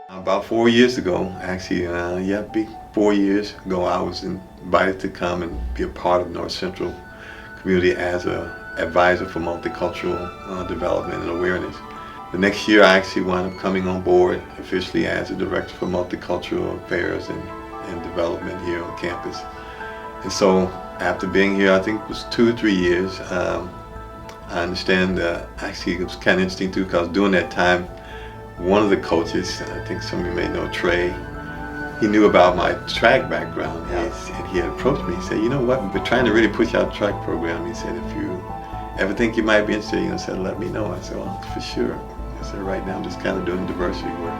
About 4 years ago, actually, big 4 years ago, I was invited to come and be a part of North Central community as an advisor for multicultural development and awareness. The next year, I actually wound up coming on board officially as a director for multicultural affairs and development here on campus. And so, after being here, I think it was 2 or 3 years, I understand, actually it was kind of interesting too, because during that time, one of the coaches, I think some of you may know Trey, he knew about my track background, and he had approached me. He said, "You know what, we're trying to really push our track program." He said, "If you ever think you might be interested, said, let me know." I said, "Well, for sure." I said, "Right now I'm just kind of doing diversity work."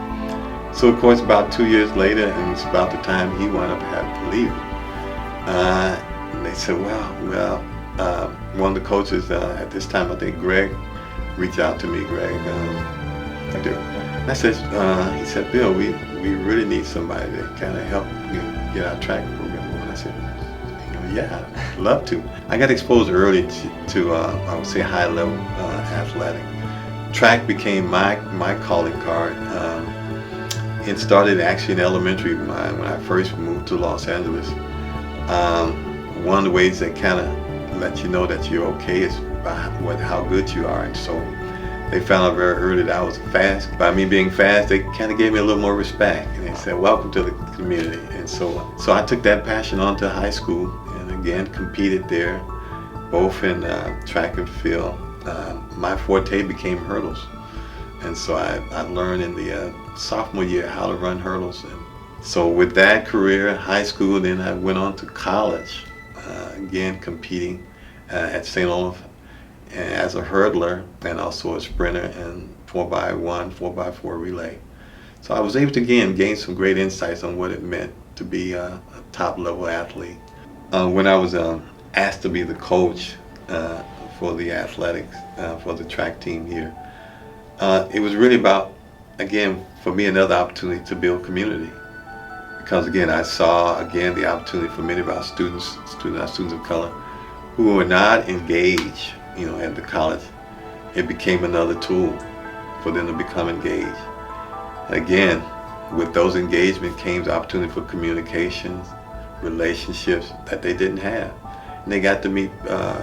So of course, about 2 years later, and it's about the time he wound up having to leave. And they said, one of the coaches at this time, I think Greg, reached out to me. Greg, and I said, he said, "Bill, we really need somebody to kind of help get our track program going." I said, "Yeah, I'd love to." I got exposed early to I would say high-level athletic. Track became my calling card. It started actually in elementary when I first moved to Los Angeles. One of the ways that kind of let you know that you're okay is by how good you are, and so they found out very early that I was fast. By me being fast, they kind of gave me a little more respect, and they said, "Welcome to the community." And so I took that passion on to high school, and again competed there, both in track and field. My forte became hurdles, and so I learned in the sophomore year how to run hurdles. And so with that career, high school, then I went on to college, again competing at St. Olaf as a hurdler and also a sprinter and 4x1, 4x4 relay. So I was able to again gain some great insights on what it meant to be a top-level athlete. When I was asked to be the coach for the athletics, for the track team here, it was really about, again, for me, another opportunity to build community. Because again, I saw again the opportunity for many of our students of color, who were not engaged at the college. It became another tool for them to become engaged. And again, with those engagement came the opportunity for communications, relationships that they didn't have. And they got to meet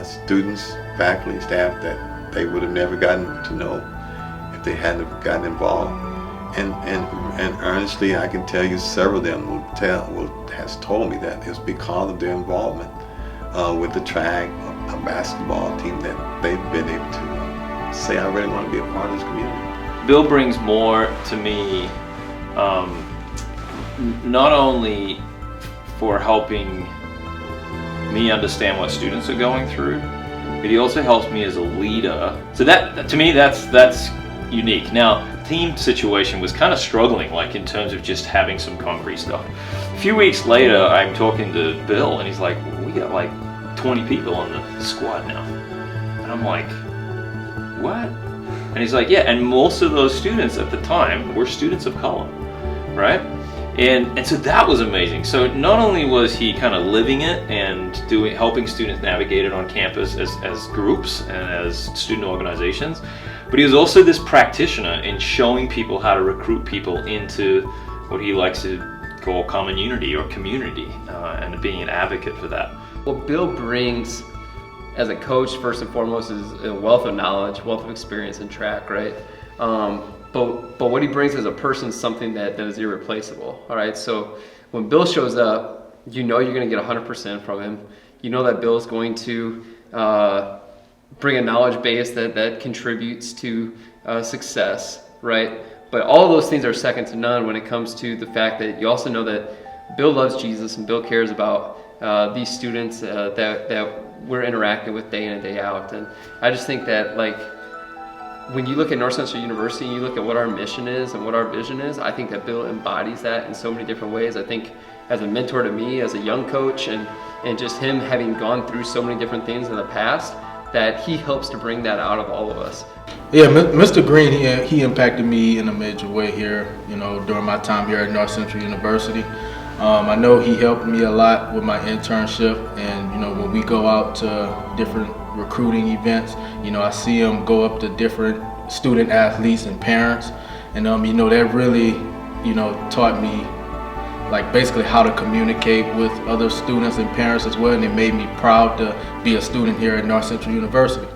students, faculty, staff that they would have never gotten to know if they hadn't gotten involved. And earnestly, I can tell you, several of them has told me that it's because of their involvement with the track, a basketball team, that they've been able to say, "I really want to be a part of this community." Bill brings more to me, not only for helping me understand what students are going through, but he also helps me as a leader. So that to me, that's unique. Now, team situation was kind of struggling, like in terms of just having some concrete stuff. A few weeks later, I'm talking to Bill, and he's like, "We got like 20 people on the squad now." And I'm like, "What?" And he's like, "Yeah, and most of those students at the time were students of color, right?" And so that was amazing. So not only was he kind of living it and helping students navigate it on campus as groups and as student organizations, but he was also this practitioner in showing people how to recruit people into what he likes to call common unity or community, and being an advocate for that. What Bill brings as a coach, first and foremost, is a wealth of knowledge, wealth of experience in track, right? But what he brings as a person is something that is irreplaceable, all right? So when Bill shows up, you're going to get 100% from him. You know that Bill is going to bring a knowledge base that contributes to success, right? But all of those things are second to none when it comes to the fact that you also know that Bill loves Jesus and Bill cares about these students that we're interacting with day in and day out. And I just think that, like, when you look at North Central University and you look at what our mission is and what our vision is, I think that Bill embodies that in so many different ways. I think as a mentor to me, as a young coach, and just him having gone through so many different things in the past, that he helps to bring that out of all of us. Yeah, Mr. Green, he impacted me in a major way here, during my time here at North Central University. I know he helped me a lot with my internship, and when we go out to different recruiting events, I see him go up to different student athletes and parents, and that really taught me like basically how to communicate with other students and parents as well, and it made me proud to be a student here at North Central University.